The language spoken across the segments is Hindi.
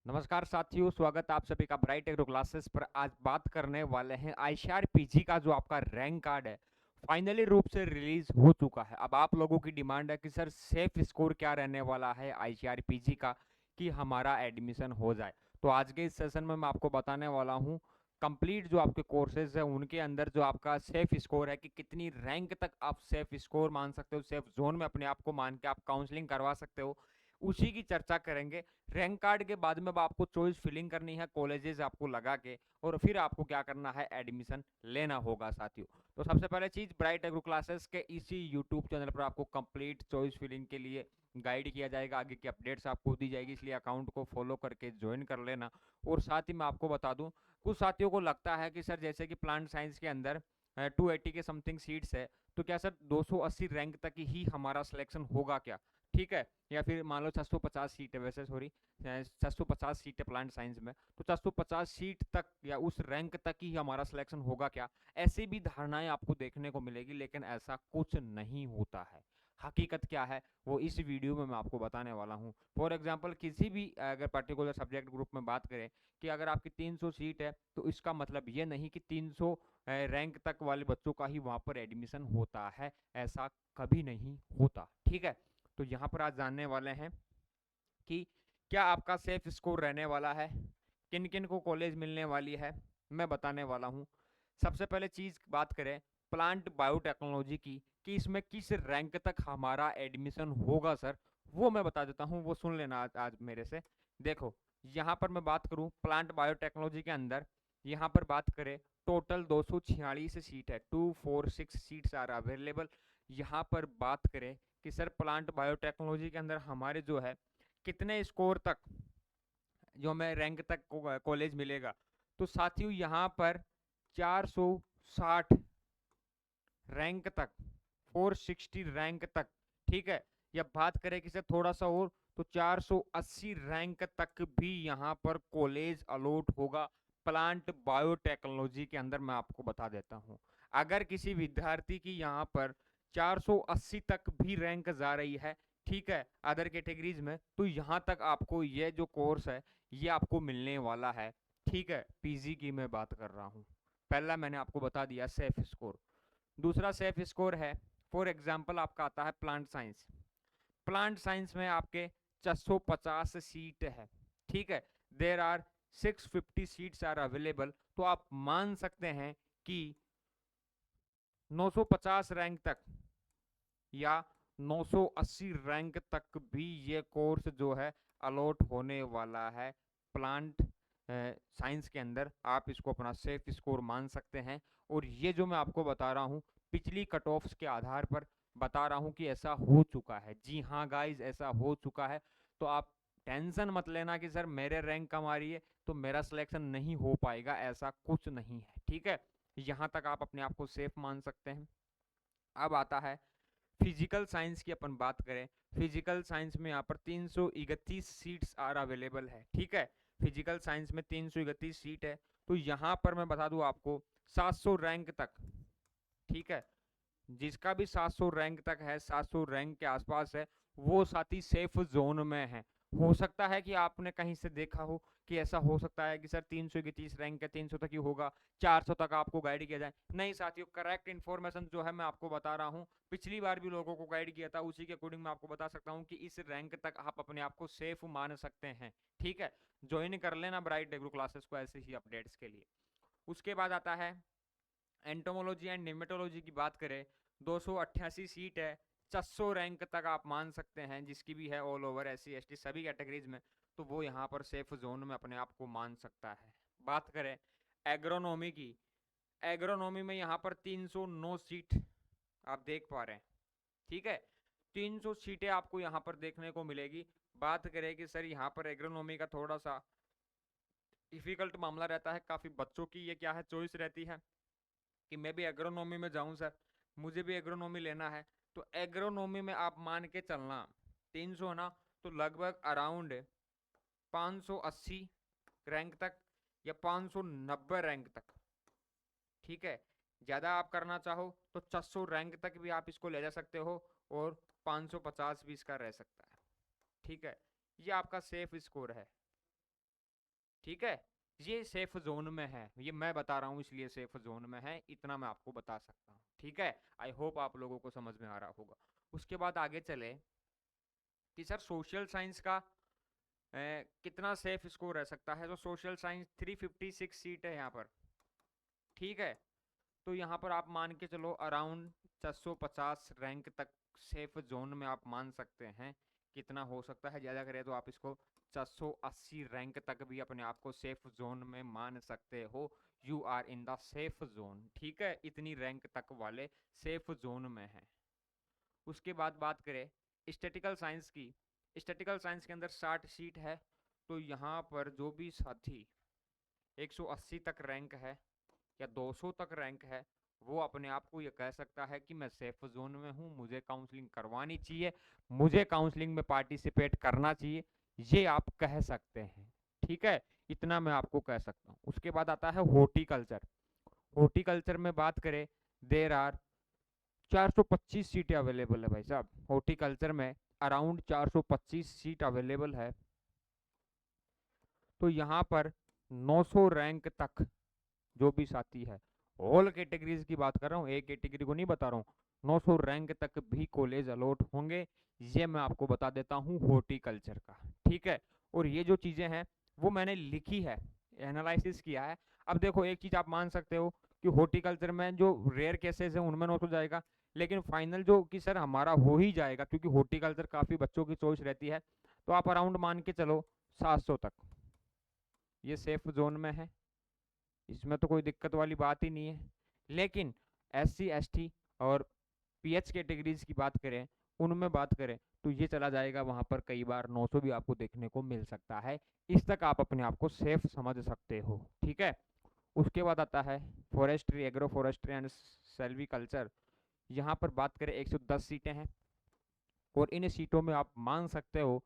नमस्कार साथियों, स्वागत है आप सभी का ब्राइट एग्रो क्लासेस पर। आज बात करने वाले हैं आईसीआर पीजी का जो आपका रैंक कार्ड है फाइनली रूप से रिलीज हो चुका है। अब आप लोगों की डिमांड है कि सर सेफ स्कोर क्या रहने वाला है आईसीआर पीजी का कि हमारा एडमिशन हो जाए। तो आज के इस सेशन में मैं आपको बताने वाला हूँ कंप्लीट जो आपके कोर्सेज है उनके अंदर जो आपका सेफ स्कोर है कि कितनी रैंक तक आप सेफ स्कोर मान सकते हो, सेफ जोन में अपने आप को मान के आप काउंसलिंग करवा सकते हो, उसी की चर्चा करेंगे। रैंक कार्ड के बाद में अब आपको चॉइस फिलिंग करनी है कॉलेजेस आपको लगा के, और फिर आपको क्या करना है, एडमिशन लेना होगा साथियों। तो सबसे पहले चीज, ब्राइट एग्रो क्लासेस के इसी यूट्यूब चैनल पर आपको कंप्लीट चॉइस फिलिंग के लिए गाइड किया जाएगा, आगे की अपडेट्स आपको दी जाएगी, इसलिए अकाउंट को फॉलो करके ज्वाइन कर लेना। और साथ ही मैं आपको बता दूं, कुछ साथियों को लगता है कि सर जैसे कि प्लांट साइंस के अंदर 280 के समथिंग सीट्स है, तो क्या सर 280 रैंक तक ही हमारा सिलेक्शन होगा क्या? ठीक है, या फिर मान लो 650 सीट है, वैसे सॉरी 650 सीट है प्लांट साइंस में, तो 650 सीट तक या उस रैंक तक ही हमारा सिलेक्शन होगा क्या? ऐसी भी धारणाएं आपको देखने को मिलेगी, लेकिन ऐसा कुछ नहीं होता है। हकीकत क्या है वो इस वीडियो में मैं आपको बताने वाला हूँ। फॉर एग्जांपल, किसी भी अगर पर्टिकुलर सब्जेक्ट ग्रुप में बात करें कि अगर आपकी 300 सीट है, तो इसका मतलब ये नहीं कि 300 रैंक तक वाले बच्चों का ही वहां पर एडमिशन होता है। ऐसा कभी नहीं होता, ठीक है। तो यहाँ पर आज जानने वाले हैं कि क्या आपका सेफ स्कोर रहने वाला है, किन किन को कॉलेज मिलने वाली है, मैं बताने वाला हूँ। सबसे पहले चीज बात करें प्लांट बायोटेक्नोलॉजी की कि इसमें किस रैंक तक हमारा एडमिशन होगा सर, वो मैं बता देता हूँ, वो सुन लेना आज मेरे से। देखो, यहाँ पर मैं बात करूँ प्लांट बायोटेक्नोलॉजी के अंदर, यहाँ पर बात करें टोटल 246 सीट है, 246 सीट्स आर अवेलेबल। यहाँ पर बात करें कि सर प्लांट बायोटेक्नोलॉजी के अंदर हमारे जो है कितने स्कोर तक जो हमें रैंक तक कॉलेज मिलेगा, तो साथियों यहाँ पर 460 रैंक तक, 460 रैंक तक, ठीक है। या बात करें कि सर थोड़ा सा और, तो 480 रैंक तक भी यहाँ पर कॉलेज अलॉट होगा प्लांट बायोटेक्नोलॉजी के अंदर। मैं आपको बता देता हूँ, अगर किसी विद्यार्थी की यहाँ पर 480 तक भी रैंक जा रही है, ठीक है, अदर कैटेगरीज में, तो यहाँ तक आपको ये जो कोर्स है ये आपको मिलने वाला है, ठीक है। पीजी की मैं बात कर रहा हूँ। पहला मैंने आपको बता दिया सेफ स्कोर। दूसरा सेफ स्कोर है, फॉर एग्जाम्पल आपका आता है प्लांट साइंस। प्लांट साइंस में आपके 650 सीट है, ठीक है। There are 650 seats are available, तो आप मान सकते हैं कि 950 रैंक तक या 980 रैंक तक भी ये कोर्स जो है अलॉट होने वाला है प्लांट साइंस के अंदर। आप इसको अपना सेफ स्कोर मान सकते हैं। और ये जो मैं आपको बता रहा हूँ पिछली कट ऑफ्स के आधार पर बता रहा हूँ कि ऐसा हो चुका है। जी हाँ गाइज, ऐसा हो चुका है। तो आप टेंशन मत लेना कि सर मेरे रैंक कम आ रही है तो मेरा सिलेक्शन नहीं हो पाएगा, ऐसा कुछ नहीं है, ठीक है। यहाँ तक आप अपने आप को सेफ मान सकते हैं। अब आता है फिजिकल साइंस की, अपन बात करें फिजिकल साइंस में यहाँ पर 331 सीट्स आर अवेलेबल है, ठीक है। फिजिकल साइंस में 331 सीट है, तो यहाँ पर मैं बता दूं आपको 700 रैंक तक, ठीक है। जिसका भी 700 रैंक तक है, 700 रैंक के आसपास है, वो साथी सेफ जोन में है। हो सकता है कि आपने कहीं से देखा हो कि ऐसा हो सकता है कि सर 331 रैंक है, 300 तक ही होगा, 400 तक आपको गाइड किया जाए। नहीं साथियों, करेक्ट इन्फॉर्मेशन जो है मैं आपको बता रहा हूँ, पिछली बार भी लोगों को गाइड किया था, उसी के अकॉर्डिंग मैं आपको बता सकता हूँ कि इस रैंक तक आप अपने आप को सेफ मान सकते हैं, ठीक है। ज्वाइन कर लेना ब्राइट एग्रो क्लासेस को ऐसे ही अपडेट्स के लिए। उसके बाद आता है एंटोमोलॉजी एंड निमेटोलॉजी की बात करें, 288 सीट है, 600 रैंक तक आप मान सकते हैं, जिसकी भी है ऑल ओवर SC ST सभी कैटेगरीज में, तो वो यहाँ पर सेफ जोन में अपने आप को मान सकता है। बात करें एग्रोनॉमी की, एग्रोनॉमी में यहाँ पर 309 सीट आप देख पा रहे हैं, ठीक है। 300 सीटें आपको यहाँ पर देखने को मिलेगी। बात करें कि सर यहाँ पर एग्रोनॉमी का थोड़ा सा डिफिकल्ट मामला रहता है, काफी बच्चों की ये क्या है चॉइस रहती है कि मैं भी एग्रोनॉमी में जाऊं सर, मुझे भी एग्रोनॉमी लेना है। तो एग्रोनॉमी में आप मान के चलना 300 ना, तो लगभग अराउंड 580 रैंक तक या 590 रैंक तक, ठीक है। ज्यादा आप करना चाहो तो 600 रैंक तक भी आप इसको ले जा सकते हो, और 550 भी इसका रह सकता है, ठीक है। ये आपका सेफ स्कोर है। ठीक है, ये सेफ जोन में है, ये मैं बता रहा हूँ इसलिए सेफ जोन में है, इतना मैं आपको बता सकता हूँ। ठीक है, आई होप आप लोगों को समझ में आ रहा होगा। उसके बाद आगे चले कि सर सोशल साइंस का कितना सेफ स्कोर रह सकता है। तो सोशल साइंस 356 सीट है यहाँ पर। ठीक है, तो यहाँ पर आप मान के चलो अराउंड 450 रैंक तक सेफ जोन में आप मान सकते हैं। कितना हो सकता है, ज़्यादा करें तो आप इसको 480 रैंक तक भी अपने आप को सेफ जोन में मान सकते हो। You are in the safe zone. ठीक है, इतनी रैंक तक वाले सेफ जोन में हैं। उसके बाद बात करें स्टैटिकल साइंस की। स्टैटिकल साइंस के अंदर 60 सीट है। तो यहाँ पर जो भी साथी 180 तक रैंक है या 200 तक रैंक है, वो अपने आप को ये कह सकता है कि मैं सेफ जोन में हूँ, मुझे काउंसलिंग करवानी चाहिए, मुझे काउंसलिंग में पार्टिसिपेट करना चाहिए, ये आप कह सकते हैं। ठीक है, इतना मैं आपको कह सकता हूँ। उसके बाद आता है हॉर्टिकल्चर। हॉर्टिकल्चर में बात करें, देर आर 425 सीटें अवेलेबल है भाई साहब। हॉर्टिकल्चर में अराउंड 425 सीट अवेलेबल है। तो यहाँ पर 900 रैंक तक जो भी साथी है, ऑल कैटेगरीज की बात कर रहा हूँ, एक कैटेगरी को नहीं बता रहा हूँ, 900 रैंक तक भी कॉलेज अलॉट होंगे। ये मैं आपको बता देता हूँ हॉर्टिकल्चर का। ठीक है, और ये जो चीजें हैं वो मैंने लिखी है, एनालिसिस किया है। अब देखो एक चीज आप मान सकते हो कि हॉर्टिकल्चर में जो रेयर केसेस है उनमें 900 जाएगा, लेकिन फाइनल जो कि सर हमारा हो ही जाएगा, क्योंकि हॉर्टिकल्चर काफी बच्चों की चॉइस रहती है। तो आप अराउंड मान के चलो 700 तक ये सेफ जोन में है, इसमें तो कोई दिक्कत वाली बात ही नहीं है। लेकिन SC ST और PH कैटेगरीज की बात करें, उनमें बात करें तो ये चला जाएगा वहां पर कई बार 900 भी आपको देखने को मिल सकता है। इस तक आप अपने आप को सेफ समझ सकते हो। ठीक है, उसके बाद आता है फॉरेस्ट्री, एग्रो फॉरेस्ट्री एंड सेल्वीकल्चर। यहाँ पर बात करें 110 सीटें हैं, और इन सीटों में आप मान सकते हो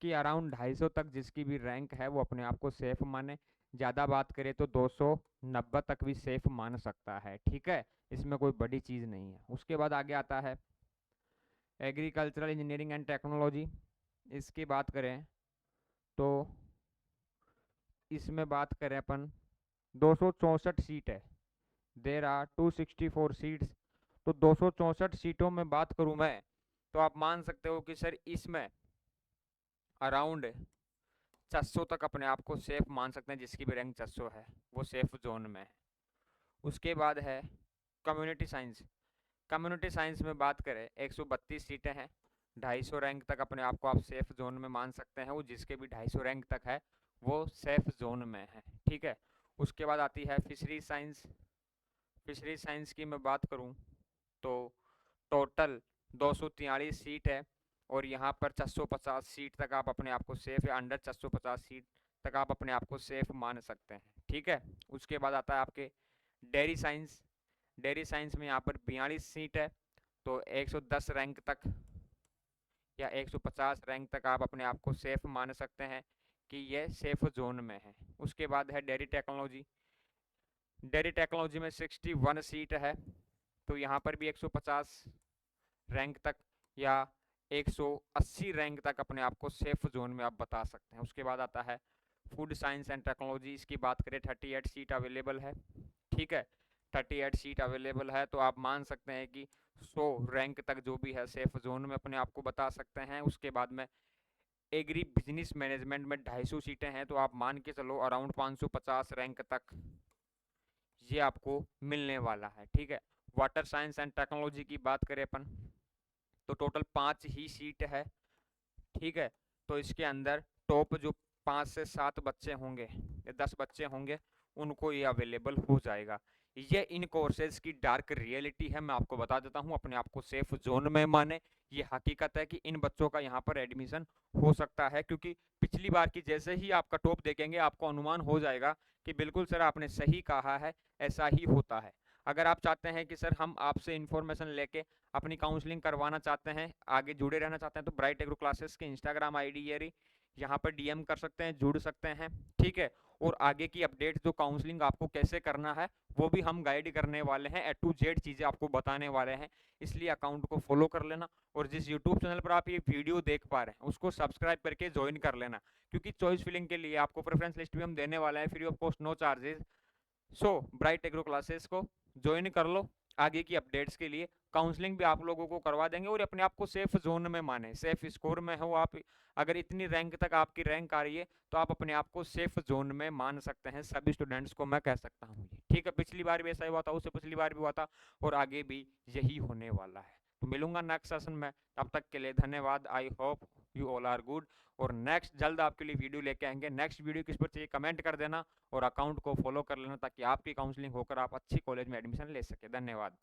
कि अराउंड 250 तक जिसकी भी रैंक है वो अपने आप को सेफ माने। ज़्यादा बात करें तो 290 तक भी सेफ मान सकता है। ठीक है, इसमें कोई बड़ी चीज़ नहीं है। उसके बाद आगे आता है एग्रीकल्चरल इंजीनियरिंग एंड टेक्नोलॉजी। इसकी बात करें तो इसमें बात करें अपन 264 सीट है, देर आर 264 सीट्स। तो 264 सीटों में बात करूं मैं, तो आप मान सकते हो कि सर इसमें अराउंड 400 तक अपने आप को सेफ मान सकते हैं। जिसकी भी रैंक 400 है वो सेफ जोन में है। उसके बाद है कम्युनिटी साइंस। कम्युनिटी साइंस में बात करें 132 सीटें हैं, 250 रैंक तक अपने आप को आप सेफ जोन में मान सकते हैं। वो जिसके भी 250 रैंक तक है वो सेफ जोन में है। ठीक है, उसके बाद आती है फिशरी साइंस। फिशरी साइंस की मैं बात करूं तो टोटल 243 सीट है, और यहाँ पर 450 सीट तक आप अपने आप को सेफ, या अंडर 450 सीट तक आप अपने आप को सेफ मान सकते हैं। ठीक है, उसके बाद आता है आपके डेयरी साइंस। डेयरी साइंस में यहाँ पर 42 सीट है, तो 110 रैंक तक या 150 रैंक तक आप अपने आप को सेफ मान सकते हैं कि ये सेफ जोन में है। उसके बाद है डेयरी टेक्नोलॉजी। डेयरी टेक्नोलॉजी में 61 सीट है, तो यहाँ पर भी 150 रैंक तक या 180 रैंक तक अपने आप को सेफ जोन में आप बता सकते हैं। उसके बाद आता है फूड साइंस एंड टेक्नोलॉजी। इसकी बात करें 38 सीट अवेलेबल है। ठीक है, 38 सीट अवेलेबल है, तो आप मान सकते हैं कि 100 रैंक तक जो भी है सेफ जोन में अपने आप को बता सकते हैं। उसके बाद में एग्री बिजनेस मैनेजमेंट में 250 सीटें हैं, तो आप मान के चलो अराउंड 550 रैंक तक ये आपको मिलने वाला है। ठीक है, वाटर साइंस एंड टेक्नोलॉजी की बात करें अपन तो टोटल 5 ही सीट है। ठीक है, तो इसके अंदर टॉप जो 5 से 7 बच्चे होंगे या 10 बच्चे होंगे उनको ये अवेलेबल हो जाएगा। ये इन कोर्सेज की डार्क रियलिटी है, मैं आपको बता देता हूँ। अपने आप को सेफ जोन में माने, ये हकीकत है कि इन बच्चों का यहाँ पर एडमिशन हो सकता है, क्योंकि पिछली बार की जैसे ही आपका टॉप देखेंगे आपको अनुमान हो जाएगा कि बिल्कुल सर आपने सही कहा है, ऐसा ही होता है। अगर आप चाहते हैं कि सर हम आपसे इन्फॉर्मेशन लेके अपनी काउंसलिंग करवाना चाहते हैं, आगे जुड़े रहना चाहते हैं, तो ब्राइट एग्रो क्लासेस के इंस्टाग्राम ID ये रही, यहाँ पर डीएम कर सकते हैं, जुड़ सकते हैं, ठीक है। और आगे की अपडेट जो काउंसलिंग आपको कैसे करना है वो भी हम गाइड करने वाले हैं, ए टू जेड चीज़ें आपको बताने वाले हैं, इसलिए अकाउंट को फॉलो कर लेना। और जिस यूट्यूब चैनल पर आप ये वीडियो देख पा रहे हैं उसको सब्सक्राइब करके ज्वाइन कर लेना, क्योंकि चॉइस फिलिंग के लिए आपको प्रेफरेंस लिस्ट भी हम देने वाले हैं free of cost, no charges. So Bright Agro classes को ज्वाइन कर लो आगे की अपडेट्स के लिए। काउंसलिंग भी आप लोगों को करवा देंगे और अपने आप को सेफ जोन में माने, सेफ स्कोर में हो आप। अगर इतनी रैंक तक आपकी रैंक आ रही है तो आप अपने आप को सेफ जोन में मान सकते हैं, सभी स्टूडेंट्स को मैं कह सकता हूँ ये, ठीक है। पिछली बार भी ऐसा ही हुआ था, उससे पिछली बार भी हुआ था और आगे भी यही होने वाला है। तो मिलूंगा नेक्स्ट सेशन में, तब तक के लिए धन्यवाद। I hope you all are good. और नेक्स्ट जल्द आपके लिए वीडियो लेके आएंगे। नेक्स्ट वीडियो किस पर चाहिए कमेंट कर देना और अकाउंट को फॉलो कर लेना ताकि आपकी काउंसलिंग होकर आप अच्छी कॉलेज में एडमिशन ले सके। धन्यवाद।